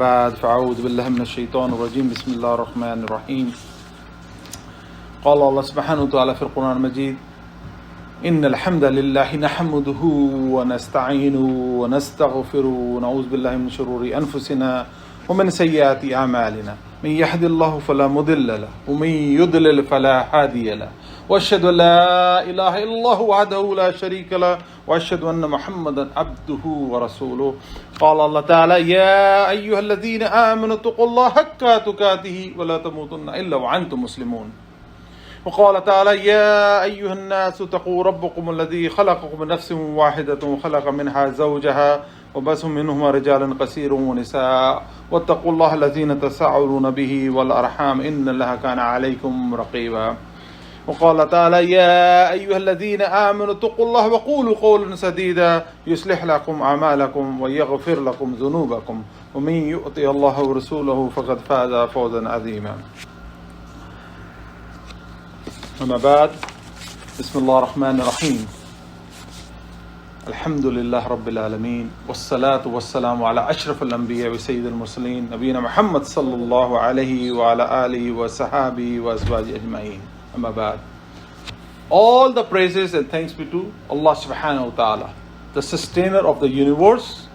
بعد فأعوذ بالله من الشيطان الرجيم بسم الله الرحمن الرحيم قال الله سبحانه وتعالى في القرآن المجيد إن الحمد لله نحمده ونستعينه ونستغفره ونعوذ بالله من شرور أنفسنا ومن سيئات أعمالنا من يهد الله فلا مضل له ومن يضلل فلا هادي له وأشهد أن لا إله إلا الله وحده لا شريك له وأشهد أن محمدا عبده ورسوله قال الله تعالى يا أيها الذين آمنوا اتقوا الله حق تقاته ولا تموتن إلا وأنتم مسلمون وقال تعالى يا أيها الناس اتقوا ربكم الذي خلقكم من نفس واحدة وخلق منها زوجها وبث منهما رجالا كثيرا ونساء واتقوا الله الذين تساءلون به والأرحام إن الله كان عليكم رقيبا وقال تعالى يا أيها الذين آمنوا اتقوا الله وقولوا قولا سديدا يصلح لكم أعمالكم ويغفر لكم ذنوبكم ومن يؤطي الله ورسوله فقد فاز فوزا عظيما أما بعد بسم الله الرحمن الرحيم الحمد لله رب العالمين والصلاة والسلام على أشرف الأنبياء وسيد المرسلين نبينا محمد صلى الله عليه وعلى آله وصحابه وأزواجه أجمعين أما بعد. All the praises and thanks be to Allah subhanahu wa ta'ala, the sustainer of the universe,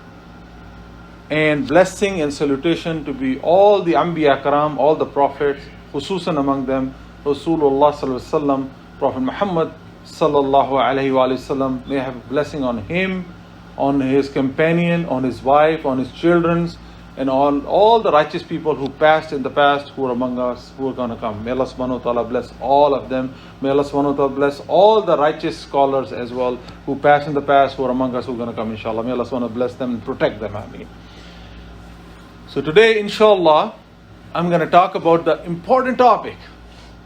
and blessing and salutation to be all the Anbiya Karam, all the prophets, khususan among them Rasulullah sallallahu alaihi wasallam, Prophet Muhammad sallallahu alaihi wasallam. May have blessing on him, on his companion, on his wife, on his children, and on all the righteous people who passed in the past, who are among us, who are going to come. May Allah subhanahu wa ta'ala bless all of them. May Allah subhanahu wa ta'ala bless all the righteous scholars as well, who passed in the past, who are among us, who are going to come, inshallah. May Allah subhanahu wa ta'ala bless them and protect them. Ameen. So today, inshallah, I'm going to talk about the important topic,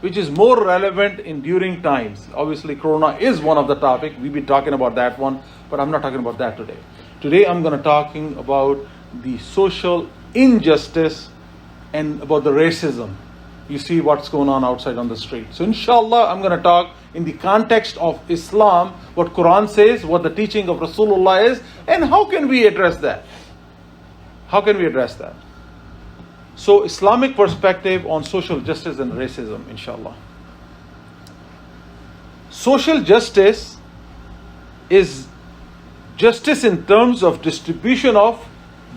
which is more relevant in during times. Obviously, Corona is one of the topic. We'll be talking about that one, but I'm not talking about that today. Today, I'm going to talking about the social injustice and about the racism. You see what's going on outside on the street. So inshallah, I'm going to talk in the context of Islam, what Quran says, what the teaching of Rasulullah is, and how can we address that? How can we address that? So Islamic perspective on social justice and racism, inshallah. Social justice is justice in terms of distribution of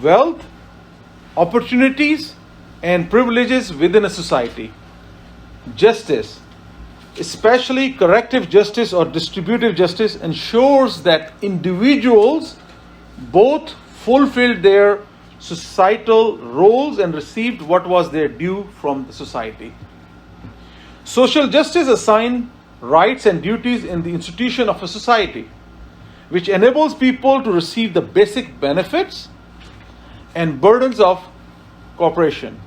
wealth, opportunities, and privileges within a society. Justice, especially corrective justice or distributive justice, ensures that individuals both fulfilled their societal roles and received what was their due from the society. Social justice assigns rights and duties in the institution of a society, which enables people to receive the basic benefits and burdens of cooperation.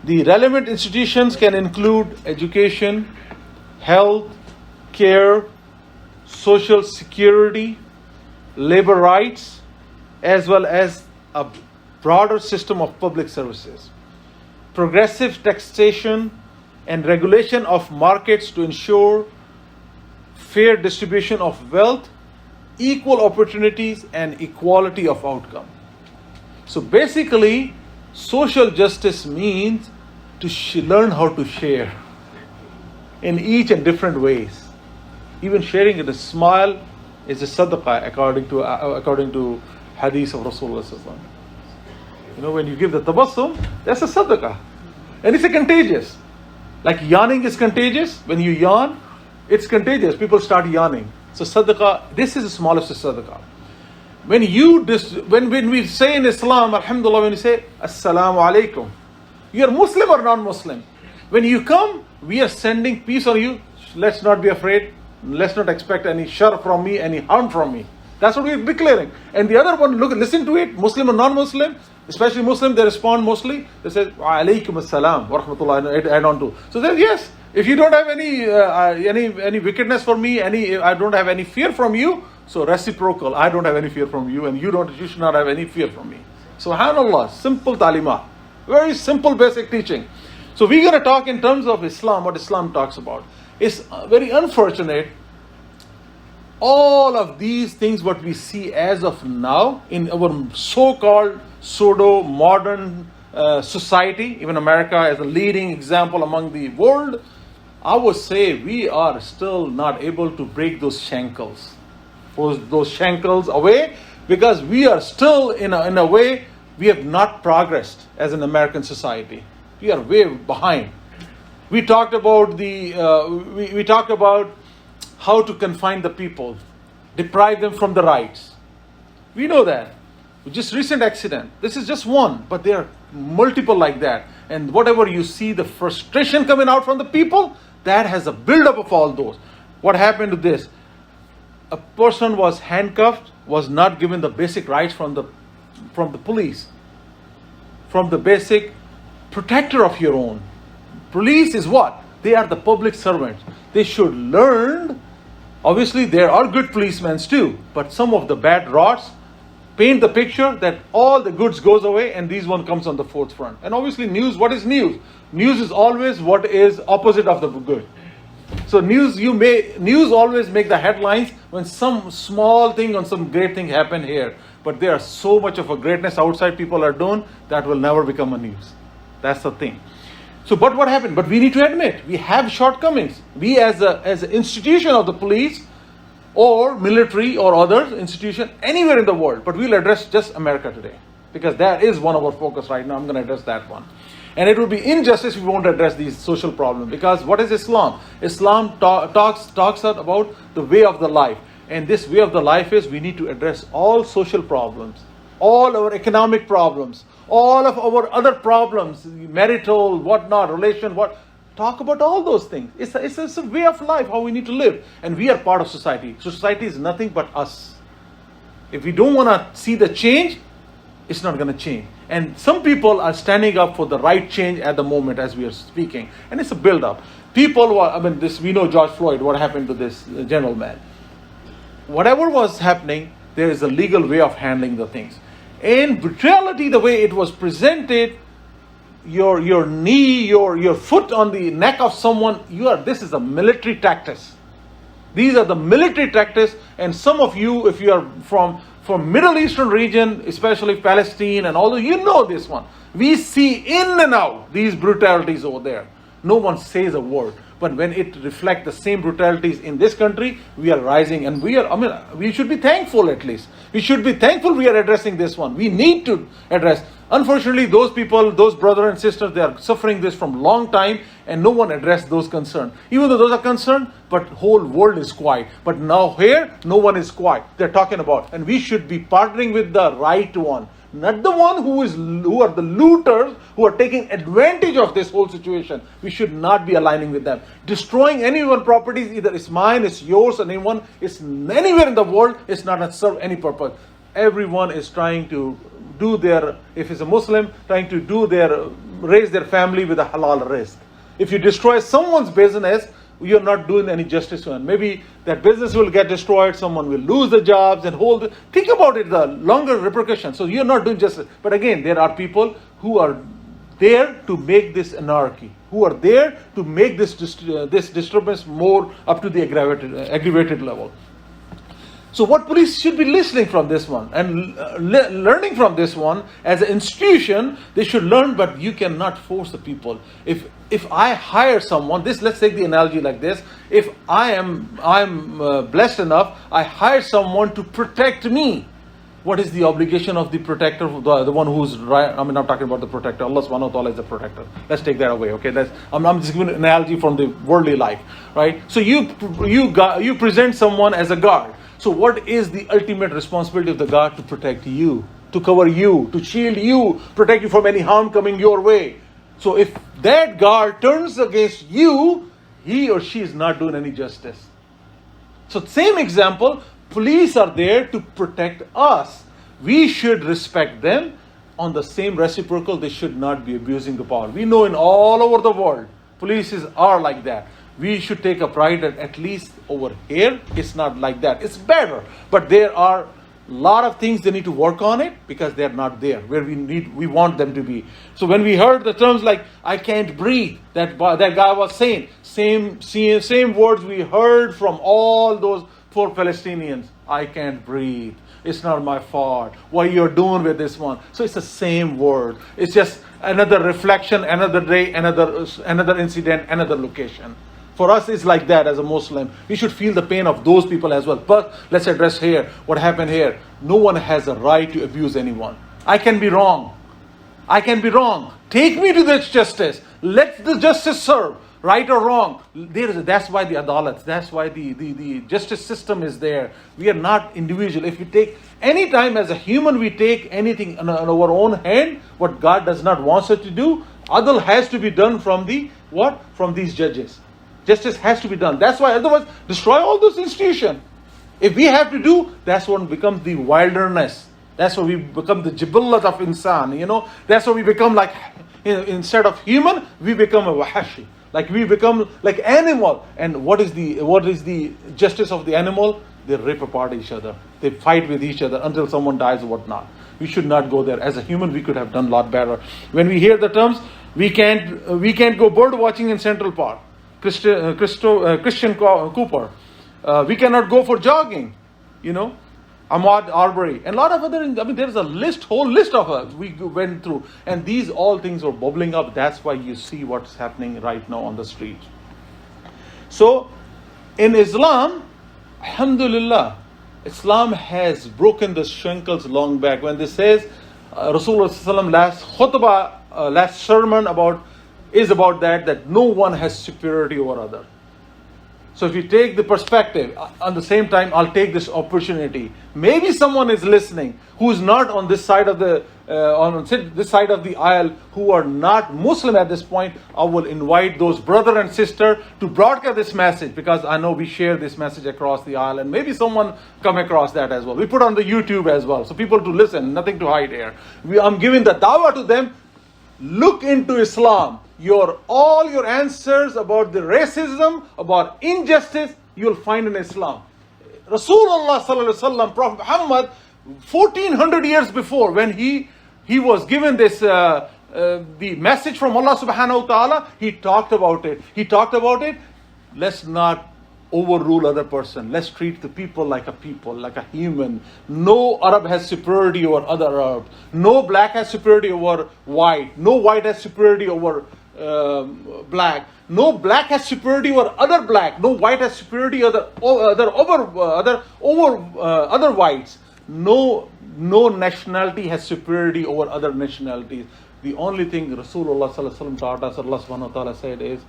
The relevant institutions can include education, health, care, social security, labor rights, as well as a broader system of public services. Progressive taxation and regulation of markets to ensure fair distribution of wealth, equal opportunities, and equality of outcome. So basically, social justice means to learn how to share in each and different ways. Even sharing in a smile is a sadaqah according to hadith of Rasulullah sallallahu alaihi wasallam. You know, when you give the tabassum, that's a sadaqah. And it's contagious. Like yawning is contagious. When you yawn, it's contagious. People start yawning. So sadaqah, this is the smallest sadaqah. When we say in Islam, alhamdulillah, when you say assalamu alaikum, you're Muslim or non-Muslim. When you come, we are sending peace on you. Let's not be afraid. Let's not expect any shar from me, any harm from me. That's what we're declaring. And the other one, listen to it, Muslim or non-Muslim, especially Muslim, they respond mostly. They say, wa alaikum assalam, wa rahmatullah, add on to. So then, yes, if you don't have any wickedness for me, I don't have any fear from you, so reciprocal, I don't have any fear from you, and you should not have any fear from me. Subhanallah, simple talimat. Very simple basic teaching. So we're going to talk in terms of Islam, what Islam talks about. It's very unfortunate All of these things, what we see as of now in our so-called pseudo-modern society, even America as a leading example among the world, I would say we are still not able to break those shackles, those shackles away, because we are still in a way, we have not progressed as an American society. We are way behind. We talked about we talked about how to confine the people, deprive them from the rights. We know that. Just recent accident. This is just one, but there are multiple like that. And whatever you see, the frustration coming out from the people, that has a buildup of all those. What happened to this? A person was handcuffed, was not given the basic rights from the police, from the basic protector of your own. Police is what? They are the public servants. They should learn. Obviously, there are good policemen too, but some of the bad rots paint the picture that all the goods goes away and these one comes on the forefront. And obviously news, what is news? News is always what is opposite of the good. So news always make the headlines when some small thing or some great thing happen here. But there are so much of a greatness outside people are doing that will never become a news. That's the thing. So, but what happened? But we need to admit, we have shortcomings. We as an institution of the police or military or other institution anywhere in the world, but we'll address just America today because that is one of our focus right now. I'm going to address that one. And it would be injustice if we won't address these social problems, because what is Islam? Islam talks about the way of the life. And this way of the life is we need to address all social problems, all our economic problems, all of our other problems, marital, whatnot, relation, talk about all those things. It's a way of life, how we need to live. And we are part of society. Society is nothing but us. If we don't want to see the change, it's not going to change. And some people are standing up for the right change at the moment as we are speaking. And it's a build-up. We know George Floyd, what happened to this gentleman. Whatever was happening, there is a legal way of handling the things. And brutality, the way it was presented, your knee, your foot on the neck of someone, this is a military tactics. These are the military tactics, and some of you, if you are from Middle Eastern region, especially Palestine and all, you know this one. We see in and out these brutalities over there. No one says a word. But when it reflects the same brutalities in this country, we are rising, and we should be thankful at least. We should be thankful we are addressing this one. We need to address. Unfortunately, those people, those brothers and sisters, they are suffering this from long time, and no one addressed those concerns. Even though those are concerned, but whole world is quiet. But now here, no one is quiet. They're talking about, and we should be partnering with the right one. Not the one who are the looters, who are taking advantage of this whole situation. We should not be aligning with them. Destroying anyone's properties, either it's mine, it's yours, and anyone, it's anywhere in the world, it's not to serve any purpose. Everyone is trying to do if it's a Muslim, trying to raise their family with a halal risk. If you destroy someone's business, you're not doing any justice to them. Maybe that business will get destroyed, someone will lose the jobs and think about it, the longer repercussions. So you're not doing justice. But again, there are people who are there to make this anarchy, who are there to make this disturbance more up to the aggravated level. So what police should be listening from this one and learning from this one as an institution, they should learn, but you cannot force the people. If I hire someone, let's take the analogy like this. If I'm blessed enough, I hire someone to protect me. What is the obligation of the protector, the one who's right? I'm not talking about the protector. Allah subhanahu wa ta'ala is the protector. Let's take that away, okay? I'm just giving an analogy from the worldly life, right? So you present someone as a guard. So what is the ultimate responsibility of the guard? To protect you, to cover you, to shield you, protect you from any harm coming your way. So if that guard turns against you, he or she is not doing any justice. So same example, police are there to protect us. We should respect them on the same reciprocal. They should not be abusing the power. We know in all over the world, polices are like that. We should take a pride that at least over here, it's not like that. It's better. But there are a lot of things they need to work on it because they're not there where we want them to be. So when we heard the terms like, I can't breathe, that guy was saying, same words we heard from all those for Palestinians. I can't breathe. It's not my fault. What you're doing with this one? So it's the same word. It's just another reflection, another day, another incident, another location. For us, it's like that as a Muslim. We should feel the pain of those people as well. But let's address here what happened here. No one has a right to abuse anyone. I can be wrong. I can be wrong. Take me to the justice. Let the justice serve. Right or wrong. That's why the adalat, that's why the justice system is there. We are not individual. If we take any time as a human, we take anything on our own hand, what God does not want us to do, adal has to be done from the what? From these judges. Justice has to be done. That's why, otherwise, destroy all those institutions. If we have to do, that's what becomes the wilderness. That's what we become the jibillat of insan, That's what we become like, instead of human, we become a wahashi. Like we become like animal. And what is the justice of the animal? They rip apart each other. They fight with each other until someone dies or whatnot. We should not go there. As a human, we could have done a lot better. When we hear the terms, we can't go bird watching in Central Park. Christian Cooper. We cannot go for jogging. Ahmad Arbery, and a lot of other, there's a whole list of we went through, and these all things were bubbling up. That's why you see what's happening right now on the street. So, in Islam, alhamdulillah, Islam has broken the shackles long back. When this says, Rasulullah last khutbah, last sermon is about that no one has superiority over other. So if you take the perspective, at the same time, I'll take this opportunity. Maybe someone is listening who is not on this side of the this side of the aisle, who are not Muslim at this point. I will invite those brother and sister to broadcast this message, because I know we share this message across the aisle, and maybe someone come across that as well. We put on the YouTube as well, so people to listen. Nothing to hide here. I'm giving the dawah to them. Look into Islam. All your answers about the racism, about injustice, you'll find in Islam. Rasulullah sallallahu alaihi wasallam, Prophet Muhammad, 1400 years before, when he was given this the message from Allah subhanahu wa ta'ala, he talked about it. Let's not overrule other person. Let's treat the people, like a human. No Arab has superiority over other Arab. No black has superiority over white. No white has superiority over black. No black has superiority over other black. No white has superiority over other whites. No nationality has superiority over other nationalities. The only thing Rasulullah sallallahu alaihi wasallam taught us, Allah subhanahu wa ta'ala said, is,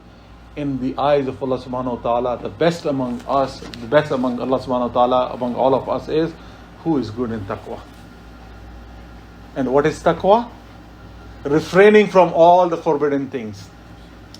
in the eyes of Allah subhanahu wa ta'ala, the best among us, the best among Allah subhanahu wa ta'ala, among all of us, is who is good in taqwa. And what is taqwa? Refraining from all the forbidden things,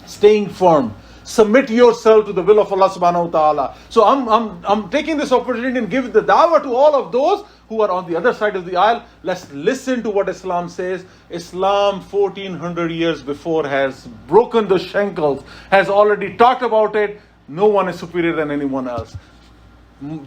staying firm, submit yourself to the will of Allah subhanahu wa ta'ala. So I'm taking this opportunity and give the dawah to all of those who are on the other side of the aisle. Let's listen to what Islam says. Islam 1400 years before has broken the shackles, has already talked about it. No one is superior than anyone else.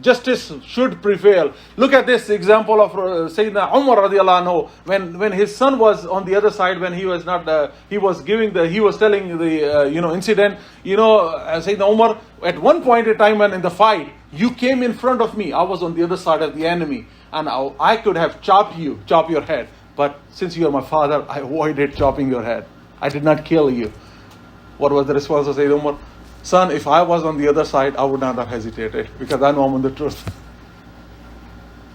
Justice should prevail. Look at this example of Sayyidina Umar radiallahu anhu, when his son was on the other side, when he was not, he was telling the incident. Sayyidina Umar, at one point in time when in the fight, you came in front of me. I was on the other side of the enemy, and I could have chopped your head. But since you are my father, I avoided chopping your head. I did not kill you. What was the response of Sayyidina Umar? Son, if I was on the other side, I would not have hesitated, because I know I'm on the truth.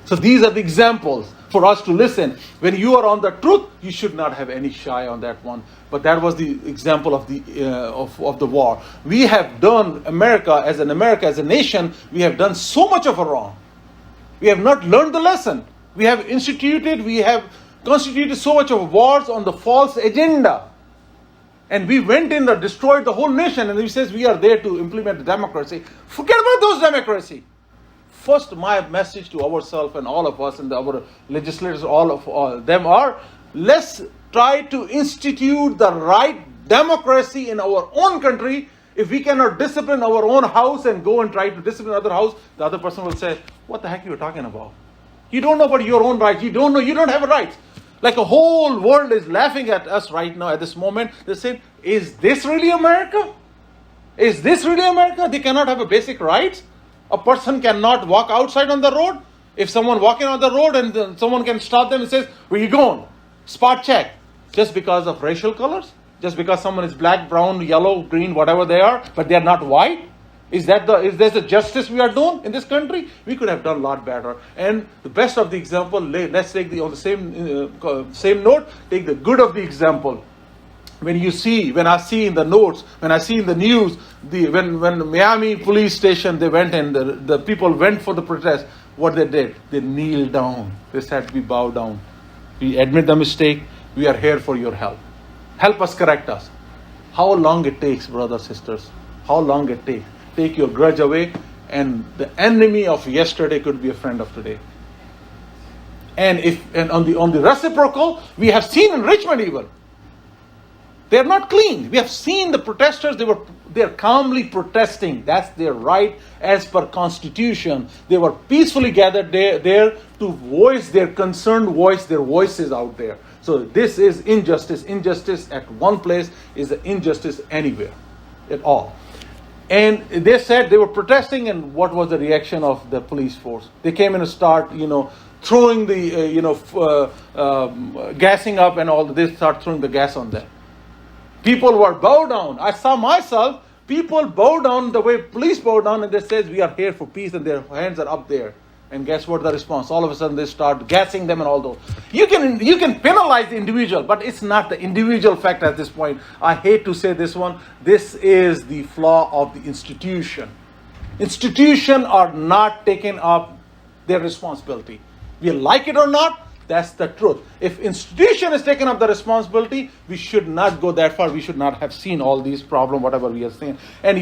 So these are the examples for us to listen. When you are on the truth, you should not have any shy on that one. But that was the example of the war. We have done America as a nation, we have done so much of a wrong. We have not learned the lesson. We have constituted so much of wars on the false agenda. And we went in and destroyed the whole nation, and he says we are there to implement democracy. Forget about those democracy. First, my message to ourselves and all of us and our legislators, all of them are, let's try to institute the right democracy in our own country. If we cannot discipline our own house and go and try to discipline another house, the other person will say, what the heck are you talking about? You don't know about your own rights. You don't have rights. Like a whole world is laughing at us right now at this moment. They say, is this really America? Is this really America? They cannot have a basic rights? A person cannot walk outside on the road. If someone walking on the road and someone can stop them and says, "Where you going?" Spot check. Just because of racial colors? Just because someone is black, brown, yellow, green, whatever they are, but they are not white? Is this the justice we are doing in this country? We could have done a lot better. And the best of the example, let's take on the same note, take the good of the example. When I see in the notes, when I see in the news, when Miami police station, they went and the people went for the protest, what they did, they kneeled down. They said, we bow down. We admit the mistake. We are here for your help. Help us, correct us. How long it takes, brothers, sisters? How long it takes? Take your grudge away, and the enemy of yesterday could be a friend of today. And on the reciprocal, we have seen in Richmond even. They are not clean. We have seen the protesters, they are calmly protesting. That's their right as per Constitution. They were peacefully gathered there to voice their concern, voice their voices out there. So this is injustice. Injustice at one place is an injustice anywhere at all. And they said they were protesting, and what was the reaction of the police force? They came in and start, throwing the, gassing up and all. They start throwing the gas on them. People were bowed down. I saw myself, people bow down the way police bow down, and they says, we are here for peace, and their hands are up there. And guess what the response? All of a sudden they start gassing them and all those. You can penalize the individual, but it's not the individual fact at this point. I hate to say this one. This is the flaw of the institution. Institutions are not taking up their responsibility. We like it or not, that's the truth. If institution is taking up the responsibility, we should not go that far. We should not have seen all these problems, whatever we have seen. And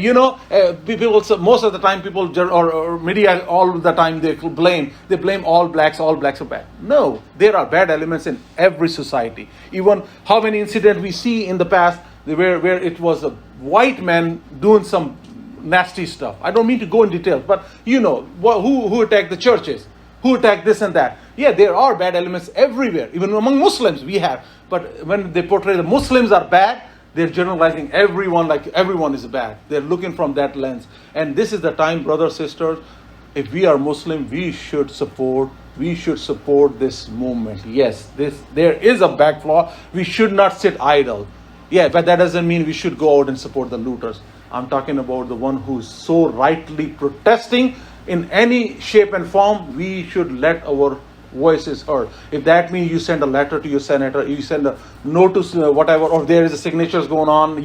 people, most of the time, people or media, all the time, they blame all blacks are bad. No, there are bad elements in every society. Even how many incidents we see in the past where it was a white man doing some nasty stuff. I don't mean to go in details, but who attacked the churches? Who attack this and that? Yeah, there are bad elements everywhere. Even among Muslims we have. But when they portray the Muslims are bad, they're generalizing everyone like everyone is bad. They're looking from that lens. And this is the time, brothers, sisters, if we are Muslim, we should support this movement. Yes, there is a back flaw. We should not sit idle. Yeah, but that doesn't mean we should go out and support the looters. I'm talking about the one who's so rightly protesting in any shape and form. We should let our voices heard. If that means you send a letter to your senator, you send a notice, whatever, or there is a signatures going on,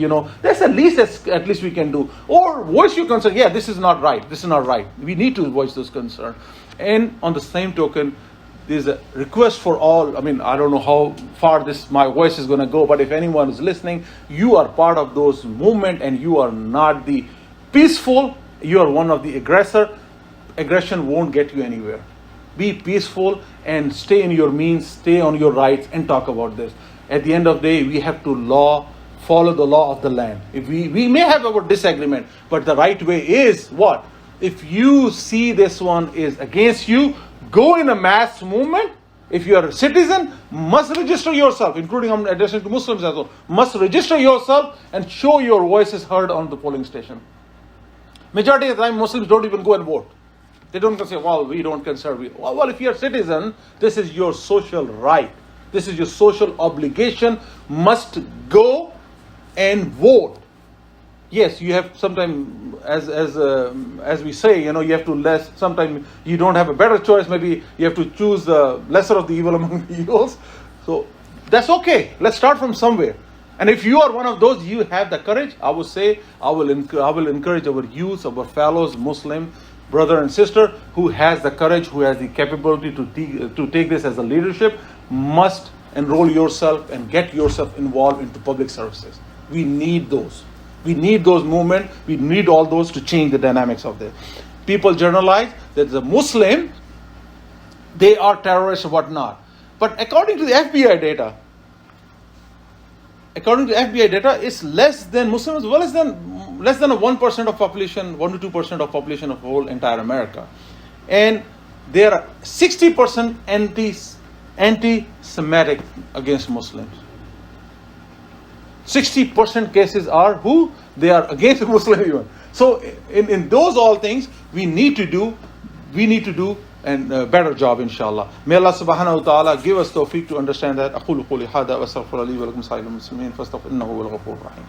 that's at least we can do. Or voice your concern. Yeah, this is not right. This is not right. We need to voice those concerns. And on the same token, there's a request for all. I mean, I don't know how far my voice is going to go, but if anyone is listening, you are part of those movement, and you are not the peaceful. You are one of the aggressor. Aggression won't get you anywhere. Be peaceful and stay in your means, stay on your rights, and talk about this. At the end of the day, we have to follow the law of the land. If we may have our disagreement, but the right way is what? If you see this one is against you, go in a mass movement. If you are a citizen, must register yourself, including I'm addressing to Muslims as well, must register yourself and show your voices heard on the polling station. Majority of the time, Muslims don't even go and vote. They don't say, well, we don't consider. Well, if you're a citizen, this is your social right. This is your social obligation. Must go and vote. Yes, you have sometimes, as we say, you have to sometimes you don't have a better choice. Maybe you have to choose the lesser of the evil among the evils. So that's okay. Let's start from somewhere. And if you are one of those, you have the courage. I would say, I will encourage our youth, our fellows, Muslim brother and sister who has the courage, who has the capability to take this as a leadership, must enroll yourself and get yourself involved into public services. We need those. We need those movements. We need all those to change the dynamics of this. People generalize that the Muslim, they are terrorists or whatnot. But according to the FBI data, it's less than Muslims, less than a 1% of population, 1 to 2% of population of whole entire America. And there are 60% anti-Semitic against Muslims. 60% cases are who? They are against Muslims even. So in those all things, we need to do a better job, inshallah. May Allah subhanahu wa ta'ala give us tawfiq to understand that. أقول قولي هذا وأستغفر لي ولكم سائر المسلمين فاستغفر إنه هو الغفور الرحيم.